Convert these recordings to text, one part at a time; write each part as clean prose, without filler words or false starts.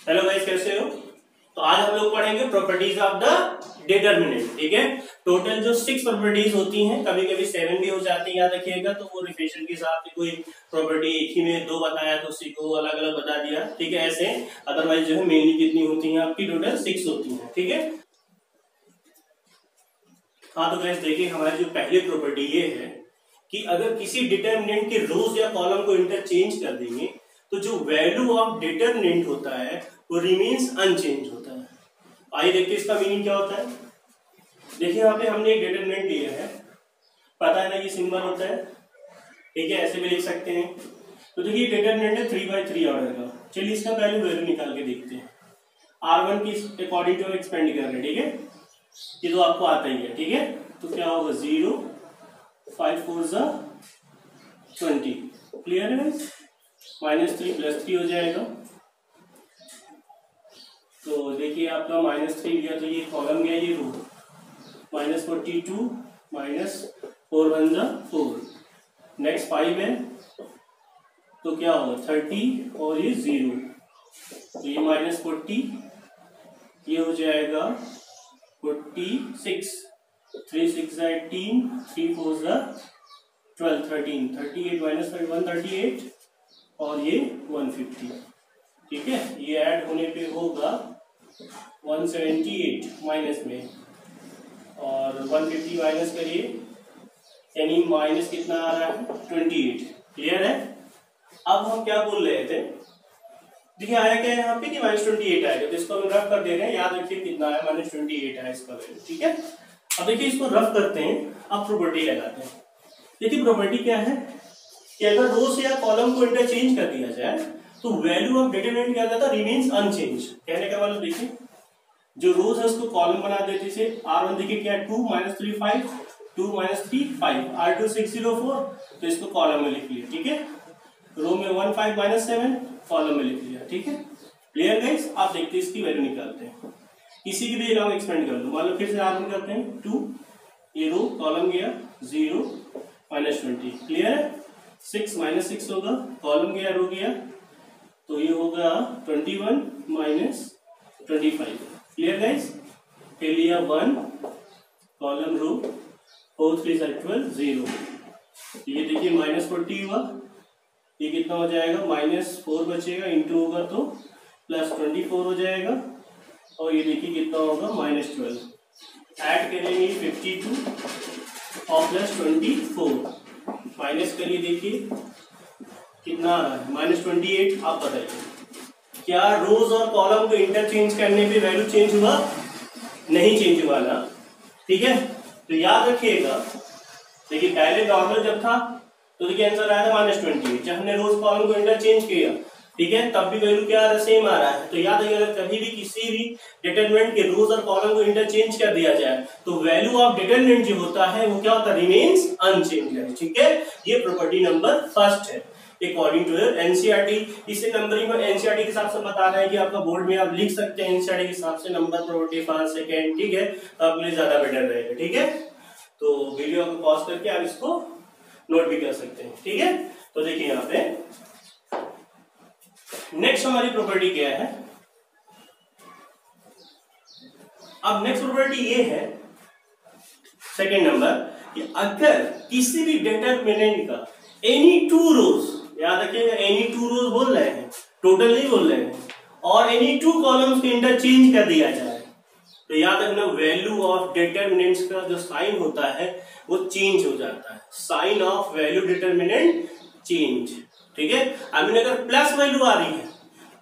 Hello guys, कैसे हो? तो आज हम लोग पढ़ेंगे प्रॉपर्टीज ऑफ द डिटरमिनेंट। ठीक है, टोटल जो 6 प्रॉपर्टीज होती हैं, कभी कभी 7 भी हो जाती है, याद रखिएगा। तो वो रिफ्रेशन के हिसाब से कोई प्रॉपर्टी एक ही में 2 बताया तो उसी को अलग अलग बता दिया। ठीक है, ऐसे अदरवाइज जो है मेनली कितनी होती हैं आपकी, टोटल 6 होती हैं। ठीक है, हाँ तो गाइस देखिए, हमारी जो पहली प्रॉपर्टी ये है कि अगर किसी डिटरमिनेंट के रोज या कॉलम को इंटरचेंज कर देंगे तो जो वैल्यू ऑफ डिटरमिनेंट होता है वो रिमेन्स अनचेंज होता है। आइए देखते हैं इसका मीनिंग क्या होता है। देखिए यहाँ पे हमने एक डिटरमिनेंट लिया है, पता है ना ये सिंबल होता है। ठीक है, ऐसे भी लिख सकते हैं। तो देखिए डिटरमिनेंट है 3/3 ऑर्डर का। चलिए इसका पहले वैल्यू निकाल के देखते हैं। R1 की अकॉर्डिंग टू एक्सपेंड कर रहे हैं। ठीक है, ये तो आपको आता ही है। ठीक है, तो क्या होगा 0 5 4 20। क्लियर है? -3 + 3 हो जाएगा। तो देखिए आपका -3 लिया तो ये कॉलम गया, ये रो। -42 -4 1 4। नेक्स्ट 5 है तो क्या होगा 30 और ये 0। तो ये -40, ये हो जाएगा 46। 3 6 18, 3 4 12 13, 38 -5 138 और ये 150। ठीक है, ये ऐड होने पे होगा 178 माइनस में, और 150 माइनस करिए, यानी माइनस कितना आ रहा है 28। क्लियर है? अब हम क्या बोल रहे थे, देखिए आया क्या है यहाँ पे कि -28 आएगा, तो इसको हम रफ कर दे रहे हैं। याद रखिए कितना है, -28 है इसका वैल्यू। ठीक है, अब देखिए इसको रफ करते हैं, अब प्रॉपर्टी लगाते हैं। देखिए प्रॉपर्टी क्या है कि अगर रोज या कॉलम को इंटरचेंज कर दिया जाए तो वैल्यू ऑफ डिटरमिनेंट क्या जाता है, रिमेन्स अनचेंज। कहने का मतलब देखिए, जो रोज है उसको कॉलम बना देते थे। R1 देखिए क्या है 2 -3 5, 2 -3 5, R2 6 0 4, तो इसको कॉलम में लिख लिया। ठीक है, रो में 1 5 -7 कॉलम में लिख लिया। ठीक है, क्लियर गाइस? आप देखते हैं इसकी वैल्यू निकालते हैं। इसी के लिए हम एक्सपेंड कर लो, मान लो फिर से R1 करते हैं 2, ये रो कॉलम गया 0 -20। क्लियर है? 6 -6 होगा, कॉलम गया रो गया, तो ये होगा 21 -25। Clear guys? फिर लिया 1 कॉलम रो, 4 3 12 0। ये देखिए -40 हुआ, ये कितना हो जाएगा, -4 बचेगा, इंटू होगा तो +24 हो जाएगा, और ये देखिए कितना होगा -12। ऐड करेंगे 52 और +24 माइनस करिए, देखिए कितना आ रहा है -28। आप बताइए क्या रोज और कॉलम को इंटरचेंज करने पे वैल्यू चेंज हुआ? नहीं चेंज हुआ ना। ठीक है, तो याद रखिएगा, देखिए पहले नॉर्मल जब था तो देखिए आंसर आया था -28। जब हमने रोज कॉलम को इंटरचेंज किया, ठीक है, तब भी वैल्यू क्या आ रहा है, सेम आ रहा है। तो याद रखिएगा, कभी भी किसी भी डिटरमिनेंट के रोज और कॉलम को इंटरचेंज कर दिया जाए तो वैल्यू ऑफ डिटरमिनेंट जो होता है वो क्या होता है, रिमेन्स अनचेंज है। ठीक है, ये प्रॉपर्टी नंबर फर्स्ट है अकॉर्डिंग टू एनसीईआरटी। इसे नंबरिंग में एनसीईआरटी के हिसाब से बता रहा है कि आपका बोर्ड में आप लिख सकते हैं एनसीईआरटी के हिसाब से नंबर, प्रॉपर्टी, फर्स्ट, सेकंड। ठीक है, तो आपके लिए ज्यादा बेटर रहेगा। ठीक है, तो वीडियो को पॉज करके आप इसको नोट भी कर सकते हैं। ठीक है, तो देखिए यहाँ पे नेक्स्ट हमारी प्रॉपर्टी क्या है। अब नेक्स्ट प्रॉपर्टी ये है सेकंड नंबर, कि अगर किसी भी डिटरमिनेंट का एनी 2 रोज, याद रखिएगा एनी 2 रोज बोल रहे हैं, टोटल नहीं बोल रहे हैं, और एनी 2 कॉलम्स को इंटरचेंज कर दिया जाए तो याद रखना वैल्यू ऑफ डिटरमिनेंट्स का जो साइन होता है वो चेंज हो जाता है। Sign of value determinant change. ठीक है, आई मीन अगर प्लस वैल्यू आ रही है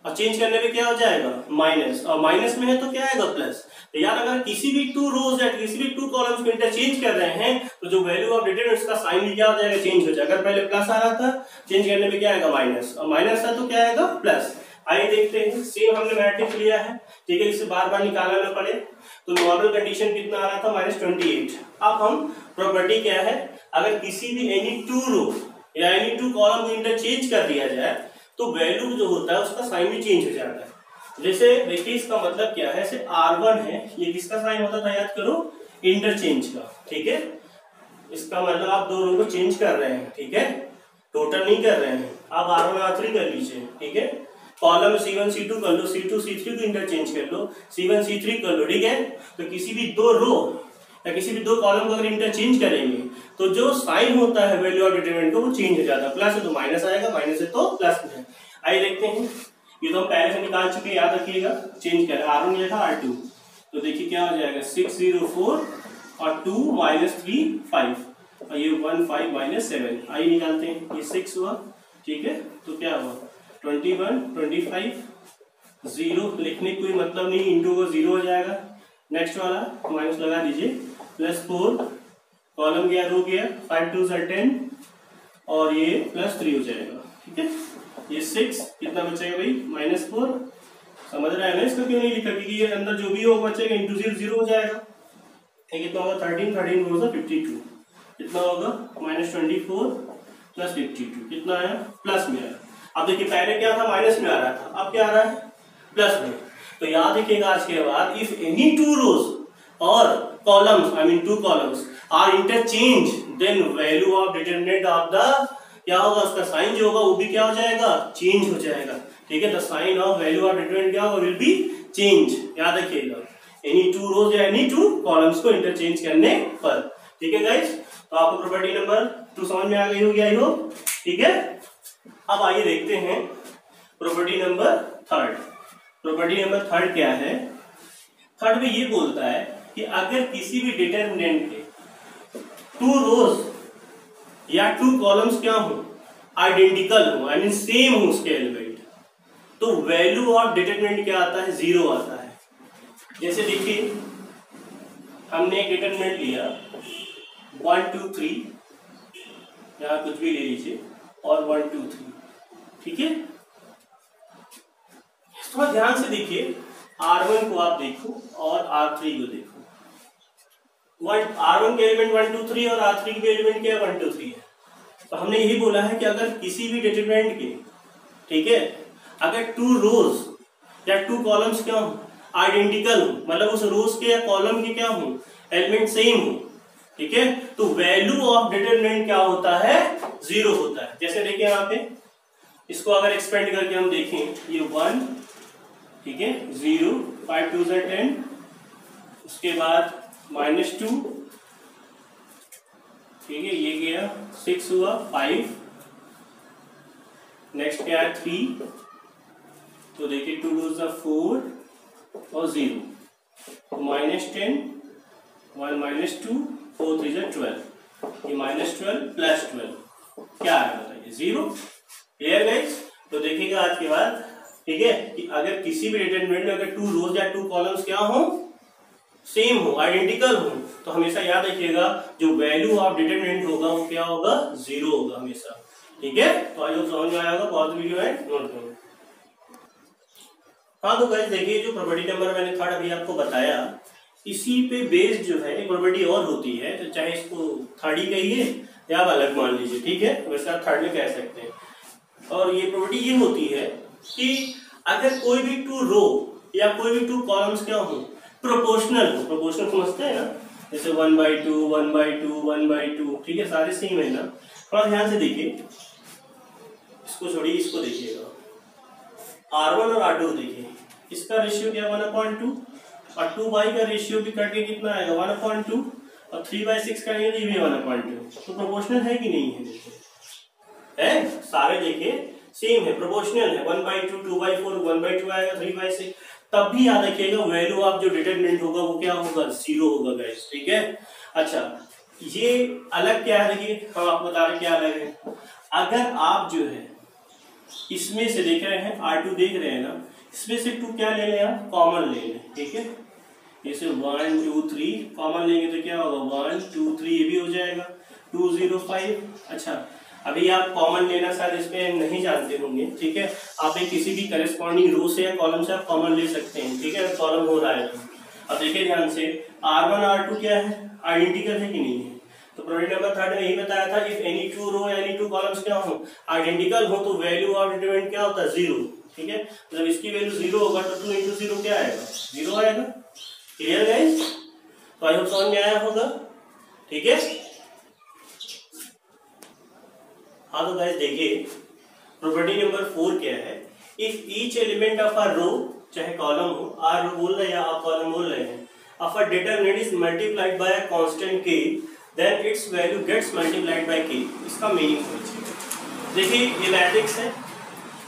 और चेंज करने पे क्या हो जाएगा माइनस, और माइनस में है तो क्या आएगा प्लस। तो यार अगर किसी भी 2 रोज या किसी भी 2 कॉलम्स को इंटरचेंज कर रहे हैं तो जो वैल्यू ऑफ डिटरमिनेंट्स का साइन भी क्या हो जाएगा, चेंज हो जाएगा। अगर पहले प्लस आ रहा था, चेंज करने पे क्या आएगा माइनस, और माइनस था तो क्या आएगा प्लस। आइए देखते हैं, सेम हमने मैट्रिक्स लिया है। ठीक है, इसे बार बार निकालना ना पड़े। तो नॉर्मल कंडीशन कितना आ रहा था -28। अब हम प्रॉपर्टी क्या है, अगर किसी भी एनी 2 रो या एनी 2 कॉलम को इंटरचेंज कर दिया जाए तो वैल्यू जो होता है उसका साइन भी चेंज हो जाता है। जैसे देखिए इसका मतलब क्या है, जैसे R1 है, ये किसका साइन होता था याद करो, इंटरचेंज का। ठीक है, इसका मतलब आप 2 रो को चेंज कर रहे हैं। ठीक है, टोटल नहीं कर रहे हैं। आप R1 R3 कर लीजिए। ठीक है, कॉलम C1 C2 कर लो, C2 C3 को इंटरचेंज कर लो, C1 C3 कर लो, ठीक है। तो किसी भी दो रो या किसी भी दो कॉलम को अगर इंटरचेंज करेंगे तो जो साइन होता है वैल्यू ऑफ डिटरमिनेंट का वो चेंज हो जाता है, प्लस है तो माइनस आएगा, माइनस है तो प्लस में। आइए देखते हैं, ये तो हम पहले से निकाल चुके हैं, याद रखिएगा। चेंज करें, R1 लिया था R2, तो देखिए क्या हो जाएगा 604 और 2 -3 5 और ये 1 5 -7। आइए निकालते हैं, ये 6 हुआ, ठीक है, तो क्या हुआ 21 25 0 लिखने कोई मतलब नहीं, इंटू को 0 हो जाएगा। नेक्स्ट वाला माइनस लगा दीजिए, +4 कॉलम गया रो गया, 5 2 10 और ये +3 हो जाएगा, ठीक है। ये 6 कितना बचेगा भाई -4, समझ रहे हैं ना इसको क्यों नहीं लिखा, क्योंकि ये अंदर जो भी होगा बचेगा इंटू 0 हो जाएगा। कितना होगा 13 13 4 52, कितना होगा -24 + 52, कितना आया प्लस में आया। अब देखिए पहले क्या था माइनस में आ रहा था, अब क्या आ रहा है प्लस में। तो याद रखिएगा आज के बाद, if any two rows or columns I mean two columns are interchange then value of determinant of the क्या होगा, उसका साइन जो होगा वो भी क्या हो जाएगा चेंज हो जाएगा, ठीक है। The sign of value of determinant क्या होगा विल बी चेंज, याद रखिएगा एनी टू रोज या एनी टू कॉलम्स को इंटरचेंज करने पर, ठीक है गाइस। तो आपको प्रॉपर्टी नंबर 2 समझ में आ गई होगी आई होप, ठीक है। अब आइए देखते हैं प्रॉपर्टी नंबर 3। प्रॉपर्टी नंबर 3 क्या है, थर्ड में ये बोलता है कि अगर किसी भी डिटरमिनेंट के 2 रोज या 2 कॉलम्स क्या हो आइडेंटिकल हो, आई मीन सेम हो उसके एलिमेंट, तो वैल्यू ऑफ डिटरमिनेंट क्या आता है 0 आता है। जैसे देखिए हमने एक डिटरमिनेंट लिया 1 2 3, यहां कुछ भी ले लीजिए, और 1 2 3, ठीक है। थोड़ा ध्यान से देखिए, R1 को आप देखो और R3 को देखो। R1 के एलिमेंट 1 2 3 और R3 के एलिमेंट क्या 1 2 3 है। तो हमने यही बोला है कि अगर किसी भी डिटरमिनेंट के, ठीक है, अगर 2 रोज या 2 कॉलम्स क्या हो आइडेंटिकल हो, मतलब उस रोज के या कॉलम के क्या हो एलिमेंट सेम हो, ठीक है, तो वैल्यू ऑफ डिटरमिनेंट क्या होता है 0 होता है। जैसे देखिए यहाँ पे इसको अगर एक्सपेंड करके हम देखें, ये 1, ठीक है, 0 5 2 10, उसके बाद -2, ठीक है, ये गया 6 हुआ 5, नेक्स्ट क्या है 3, तो देखिए 2 2 4 और 0, -10 1 -2 4 3 12, ये -12 + 12 क्या है बताइए 0। Clear guys. तो देखिएगा आज के बाद, ठीक है, कि अगर किसी भी डिटरमिनेंट में अगर 2 रोज या 2 कॉलम्स क्या हो सेम हो आइडेंटिकल हो, तो हमेशा याद रखिएगा जो वैल्यू ऑफ डिटरमिनेंट होगा वो क्या होगा 0 होगा हमेशा, ठीक है। तो आई होप समझ में आया होगा, बहुत वीडियो है नोट करो। हाँ तो गाइस देखिए, जो प्रॉपर्टी नंबर मैंने 3 अभी आपको बताया, इसी पे बेस्ड जो है एक प्रॉपर्टी और होती है, तो चाहे इसको 3 ही कहिए या आप अलग मान लीजिए, ठीक है, वैसे आप 3 में कह सकते हैं। और ये प्रॉपर्टी ये होती है कि अगर कोई भी 2 रो या कोई भी 2 कॉलम्स क्या हो प्रोपोर्शनल हो, प्रोपोर्शनल समझते हैं ना, जैसे 1/2 1/2 1/2, ठीक है, सारे सेम है ना। थोड़ा ध्यान से देखिए, इसको छोड़िए, इसको देखिएगा, R1 और R2 देखिए, इसका रेशियो क्या 1/2 और 2/, का रेशियो भी कट के कितना आएगा 1/2 और 3/6 का ये भी 1/2, तो प्रोपोर्शनल है कि नहीं है, देखिए है, सारे देखिए सेम है, प्रोपोर्शनल है, 1/2 2/4 1/2 आएगा 3/6, तब भी याद रखिएगा वैल्यू ऑफ जो डिटरमिनेंट होगा वो क्या होगा 0 होगा गाइस, ठीक है। अच्छा ये अलग क्या है, देखिए हम आपको बता रहे क्या अलग है। अगर आप जो है इसमें से देख रहे हैं R2 देख रहे हैं ना, इसमें से 2 क्या ले लें आप कॉमन ले लें, ठीक है, जैसे 1 2 3 कॉमन लेंगे तो क्या होगा 1 2 3, ये भी हो जाएगा 2 0 5। अच्छा अभी आप कॉमन लेना शायद इसमें नहीं जानते होंगे, ठीक है, आप एक किसी भी करेस्पॉन्डिंग रो से या कॉलम से आप कॉमन ले सकते हैं, ठीक है, कॉलम हो रहा है तो। अब देखिए ध्यान से, R1 R2 क्या है आइडेंटिकल है कि नहीं है, तो प्रॉपर्टी नंबर 3 में यही बताया था, if any 2 row any 2 columns क्या हो आइडेंटिकल हो तो वैल्यू ऑफ डिटरमिनेंट क्या होता है 0, ठीक है, जब इसकी वैल्यू 0 होगा तो 2 × 0 क्या आएगा 0 आएगा। क्लियर गाइस, तो आई होप समझ में आया होगा, ठीक है। हाँ तो गाइस देखिए प्रॉपर्टी नंबर 4 क्या है, if each element of a row, चाहे कॉलम हो, आर रो बोल रहे हैं या आप कॉलम बोल रहे हैं, of a determinant is multiplied by a constant k, then its value gets multiplied by k। इसका मीनिंग समझिए। देखिए ये मैट्रिक्स है,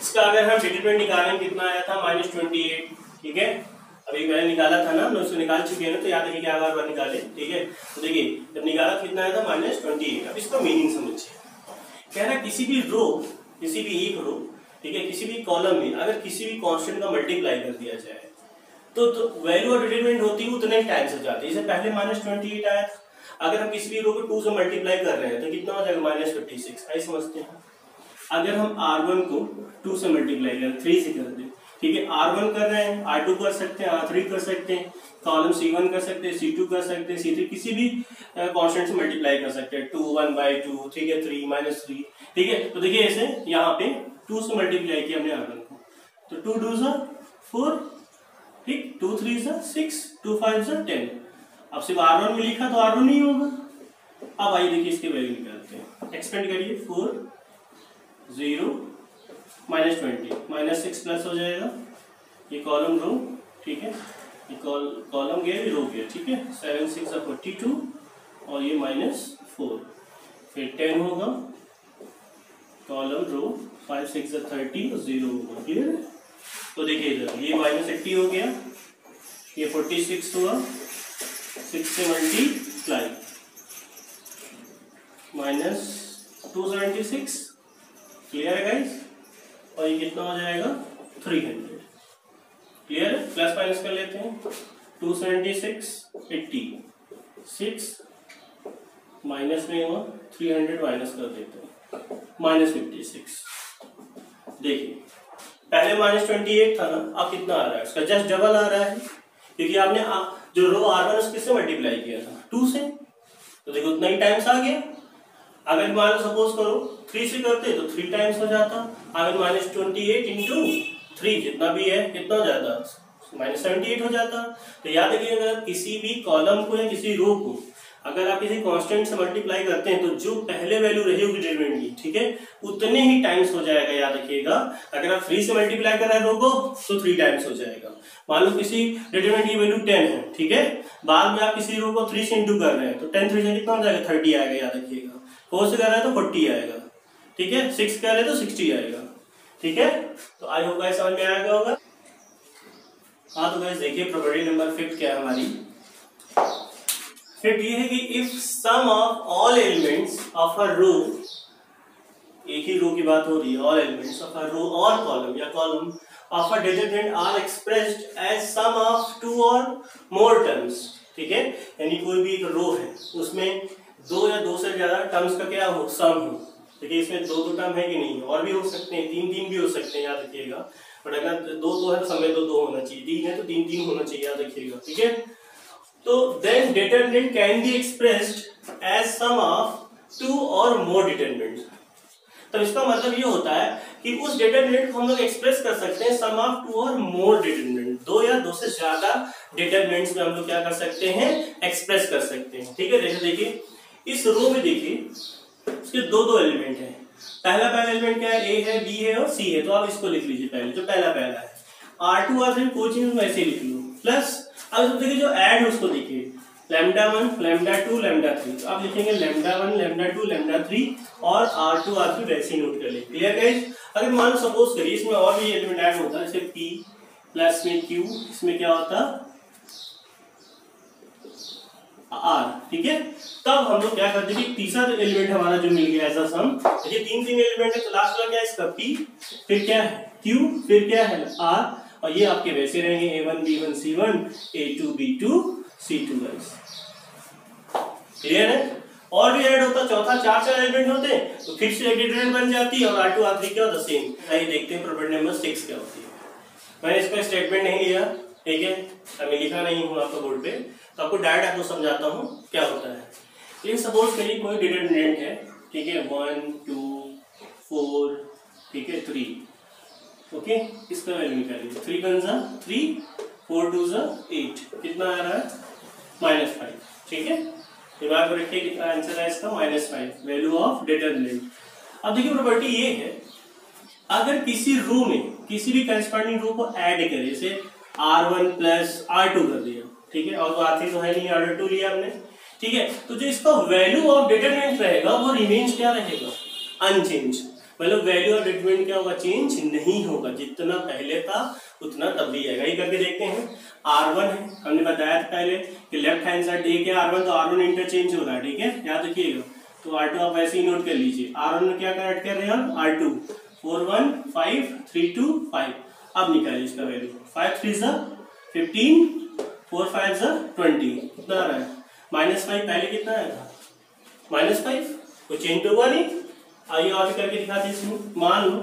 इसका अगर हम डिटरमिनेंट निकालें कितना आया था -28, ठीक है। अभी मैंने निकाला था ना, मैं उसको निकाल चुके हैं ना, तो याद रखिए क्या बार निकाले, ठीक है। तो देखिए जब निकाला कितना आया था -28। अब इसका मीनिंग समझिए। कह रहा है किसी भी रो, किसी भी एक रो, ठीक है, किसी भी कॉलम में अगर किसी भी कांस्टेंट का मल्टीप्लाई कर दिया जाए तो वैल्यू और डिटरमिनेंट होती है उतने टाइम से जाती है। इससे पहले -28 आया था, अगर हम किसी भी रो को 2 से मल्टीप्लाई कर रहे हैं तो कितना हो जाएगा -56। ऐसे समझते हैं। अगर हम R1 को 2 से मल्टीप्लाई करें, 3 से कर दें, ठीक है, R1 कर रहे हैं, R2 कर सकते हैं, R3 कर सकते हैं, कॉलम C1 कर सकते हैं, C2 कर सकते हैं, C3 किसी भी कांस्टेंट से मल्टीप्लाई कर सकते हैं, 2 1/2, ठीक है, 3 -3, ठीक है। तो देखिए ऐसे यहाँ पे 2 से मल्टीप्लाई किया हमने R1 को, तो 2 2 सा 4, ठीक, 2 3 सा 6, 2 5 सा 10। अब सिर्फ R1 में लिखा तो R1 नहीं होगा। अब आइए देखिए इसके वैल्यू निकालते हैं, एक्सपेंड करिए, 4 0 -20 -6 प्लस हो जाएगा, ये कॉलम रो, ठीक है, ये कॉलम गया, ये रो गया, ठीक है। 7 6 42 और ये -4, फिर 10 होगा, कॉलम रो 5 6 30 और 0 होगा, क्लियर है। तो देखिए इधर ये -80 हो गया, ये 46 हुआ, 6 से मल्टीप्लाई -276, क्लियर है गाइस। और ये कितना हो जाएगा 300, क्लियर है। प्लस माइनस कर लेते हैं, 276 80, 6 माइनस में हुआ, 300 माइनस कर देते हैं, -56। देखिए पहले -28 था ना, अब कितना आ रहा है, उसका जस्ट डबल आ रहा है, क्योंकि आपने जो रो R1 उससे किससे मल्टीप्लाई किया था, 2 से, तो देखो उतना ही टाइम्स आ गया। अगर मान लो सपोज करो 3 से करते तो 3 टाइम्स हो जाता। अगर -28 इंटू 3 जितना भी है कितना हो जाता, -78 हो जाता। तो याद रखिए अगर किसी भी कॉलम को या किसी रो को अगर आप किसी कांस्टेंट से मल्टीप्लाई करते हैं तो जो पहले वैल्यू रही होगी डिटरमिनेंट की, ठीक है, उतने ही टाइम्स हो जाएगा, याद रखिएगा। अगर आप 3 से मल्टीप्लाई कर रहे हैं रो को तो 3 टाइम्स हो जाएगा। मान लो किसी डिटरमिनेंट की वैल्यू 10 है, ठीक है, बाद में आप किसी रो को 3 से इंटू कर रहे हैं तो 10 3 से कितना हो जाएगा, 30 आएगा, याद रखिएगा। 4 से कर रहे हैं तो 40 आएगा, ठीक है, 6 कर रहे हैं तो 60 आएगा, ठीक है। तो आई होप गाइस समझ में आ गया होगा। हाँ तो गाइस देखिए प्रॉपर्टी नंबर 5 क्या है हमारी। फिर ये है कि if sum of all elements of a row, एक ही रो की बात हो रही है, all elements of a row और कॉलम या column of a determinant are expressed as sum of 2 और मोर टर्म्स, ठीक है, यानी कोई भी एक रो है उसमें 2 या 2 से ज्यादा टर्म्स का क्या हो, सम हो। देखिए इसमें 2 टर्म है कि नहीं, और भी हो सकते हैं, 3 भी हो सकते हैं, याद रखिएगा। बट अगर 2 है तो समय 2 होना चाहिए, 3 है तो 3 होना चाहिए, याद रखिएगा, ठीक है। तो then determinant can be expressed as sum of 2 और मोर डिटरमिनेंट्स। तो इसका मतलब ये होता है कि उस डिटरमिनेंट को हम लोग एक्सप्रेस कर सकते हैं सम ऑफ 2 और मोर डिटरमिनेंट, 2 या 2 से ज्यादा डिटरमिनेंट्स में हम लोग क्या कर सकते हैं, एक्सप्रेस कर सकते हैं, ठीक है। जैसे देखिए इस रो में देखिए उसके 2 एलिमेंट हैं। पहला एलिमेंट क्या है, ए है, बी है और सी है, तो आप इसको लिख लीजिए पहले, जो पहला है। R2 R3 कोई चीज वैसे लिख लो, प्लस अब देखिए जो ऐड है उसको देखिए, λ1 λ2 λ3, तो आप लिखेंगे λ1 λ2 λ3 और R2 R3 वैसे ही नोट कर ले, क्लियर गाइस। अगर मान लो सपोज करिए इसमें और भी एलिमेंट ऐड होता है, जैसे P प्लस में Q, इसमें क्या होता R, ठीक है। तब हम लोग क्या करते हैं, तीसरा एलिमेंट हमारा जो मिल गया ऐसा सम, ये 3 एलिमेंट है, तो लास्ट वाला क्या है इसका P, फिर क्या है Q, फिर क्या है R, और ये आपके वैसे रहेंगे A1 B1 C1 A2 B2 C2 guys, clear है। और भी ऐड होता, चौथा 4 एलिमेंट होते तो फिर से डिटरमिनेंट बन जाती है, और R2 R3 क्या होता सेम। आइए देखते हैं प्रॉपर्टी नंबर 6 क्या होती है। मैंने इसका स्टेटमेंट नहीं लिया, ठीक है, मैं लिखा नहीं हूँ आपका बोर्ड पे, तो आपको डायरेक्ट आपको समझाता हूँ क्या होता है। लेकिन सपोज करिए कोई डिटरमिनेंट है, ठीक है, 1 2 4, ठीक है, 3, ओके, इसका वैल्यू निकालिए, 3 1 जा 3, 4 2 जा 8, कितना आ रहा है -5, ठीक है। दिमाग में रखिए कितना आंसर है इसका, -5, वैल्यू ऑफ डिटरमिनेंट। अब देखिए प्रॉपर्टी ये है, अगर किसी रो में किसी भी करस्पॉन्डिंग रो को ऐड करें, जैसे R1 प्लस R2 कर दिया, ठीक है, और तो R3 तो है नहीं, R2 लिया हमने, ठीक है, तो जो इसका वैल्यू ऑफ डिटरमिनेंट रहेगा वो रिमेन्स क्या रहेगा, अनचेंज, मतलब वैल्यू ऑफ डिटरमिनेंट क्या होगा, चेंज नहीं होगा, जितना पहले था उतना तब भी आएगा। ये करके देखते हैं। R1 है, हमने बताया था पहले कि लेफ्ट हैंड साइड देखिए R1, तो R1 इंटरचेंज हो रहा है, ठीक है, याद रखिएगा। तो R2 आप वैसे ही नोट कर लीजिए। R1 में क्या ऐड कर रहे हैं हम, R2, 4 1 5 3 2 5। अब निकालिए इसका वैल्यू, 5 3 15, 4 5 20, कितना आ रहा है, -5। पहले कितना आया था, -5, कोई चेंज तो हुआ नहीं। आइए और भी करके दिखाते हैं इसमें। मान लो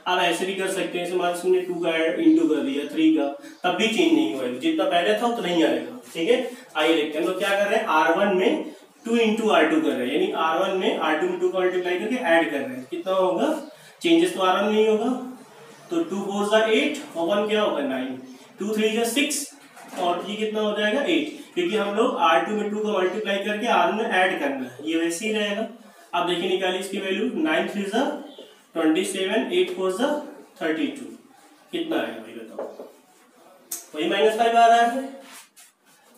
आप ऐसे भी कर सकते हैं, मान लो 2 का इंटू कर दिया 3 का, तब भी चेंज नहीं हुआ, जितना पहले था उतना ही आएगा, ठीक है। आइए देखते हैं, तो क्या कर रहे हैं, R1 में 2 इंटू R2 कर रहे हैं, यानी R1 में R2 में 2 को मल्टीप्लाई करके ऐड कर रहे हैं, कितना होगा, चेंजेस तो R1 में ही होगा, तो 2 4 8 और 1 क्या होगा 9, 2 3 6 और ये कितना हो जाएगा 8, क्योंकि हम लोग R2 में 2 को मल्टीप्लाई करके R1 में ऐड करना है, ये वैसे ही रहेगा। अब देखिए निकालिए इसकी वैल्यू, 9 3 27, 8 4 32, कितना आएगा भाई बताओ, वही -5 आ रहा है।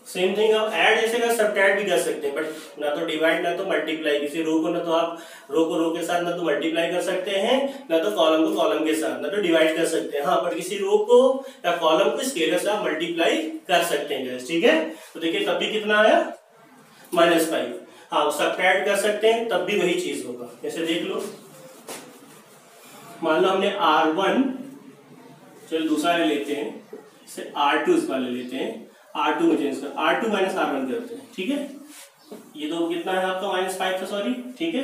सेम थिंग आप ऐड ऐसे कर, सब्ट्रैक्ट भी कर सकते हैं, बट ना तो डिवाइड ना तो मल्टीप्लाई, किसी रो को ना तो आप रो को रो के साथ ना तो मल्टीप्लाई कर सकते हैं, ना तो कॉलम को कॉलम के साथ, ना तो डिवाइड कर सकते हैं। हाँ, पर किसी रो को या कॉलम को स्केलर से आप मल्टीप्लाई कर सकते हैं, ठीक है। तो देखिए तब भी कितना आया, -5। हाँ, सब्ट्रैक्ट कर सकते हैं, तब भी वही चीज होगा। जैसे देख लो, मान लो हमने R1, चलो दूसरा ले लेते हैं, इसे R2 इस वाले लेते हैं, R2 में चेंज कर, R2 माइनस R1 करते हैं, ठीक है। ये तो कितना है आपका, -5 था, सॉरी, ठीक है।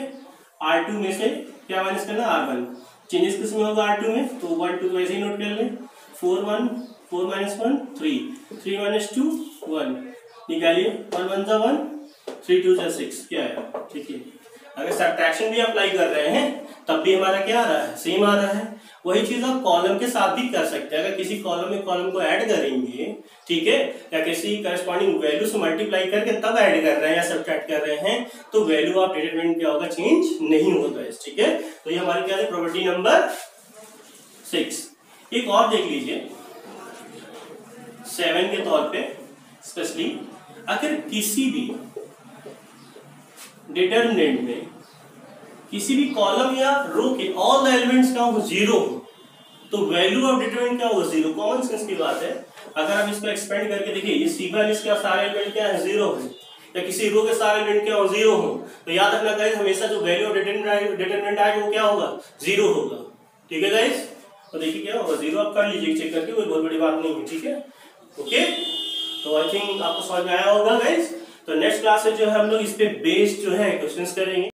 R2 में से क्या माइनस करना, R1, चेंजेस किस में होगा R2 में, तो 1 2 वैसे ही नोट कर लें, 4 1 4 -1 3 3 -2 1, निकालिए, 1 1 सा 1, 3 2 सा 6, क्या है, ठीक है। अगर सब्ट्रैक्शन भी अप्लाई कर रहे हैं तब भी हमारा क्या आ रहा है, सेम आ रहा है। वही चीज आप कॉलम के साथ भी कर सकते हैं, अगर किसी कॉलम में कॉलम को ऐड करेंगे, ठीक है, या किसी करस्पॉन्डिंग वैल्यू से मल्टीप्लाई करके तब ऐड कर रहे हैं या सब्ट्रैक्ट कर रहे हैं, तो वैल्यू ऑफ डिटरमिनेंट क्या होगा, चेंज नहीं होगा, ठीक है। तो ये हमारी क्या है, प्रॉपर्टी नंबर 6। एक और देख लीजिए 7 के तौर पे स्पेशली, अगर किसी भी डिटरमिनेंट में किसी भी कॉलम या रो के ऑल द एलिमेंट्स क्या होगा, 0 हो, तो वैल्यू ऑफ डिटरमिनेंट क्या होगा, 0। कॉमन सेंस की बात है। अगर आप इसको एक्सपेंड करके देखिए, ये C1 इसका सारे एलिमेंट क्या है, 0 है, या किसी रो के सारे एलिमेंट क्या हो, 0 हो, तो याद रखना गाइस, हमेशा जो वैल्यू ऑफ डिटरमिनेंट आएगा वो क्या होगा, 0 होगा, ठीक है गाइस। तो देखिए क्या होगा, 0 आप कर लीजिए चेक करके, कोई बहुत बड़ी बात नहीं है, ठीक है, ओके। तो आई थिंक आपको समझ में आया होगा गाइस। तो नेक्स्ट क्लास में जो है हम लोग इस पे बेस्ड जो है क्वेश्चंस करेंगे।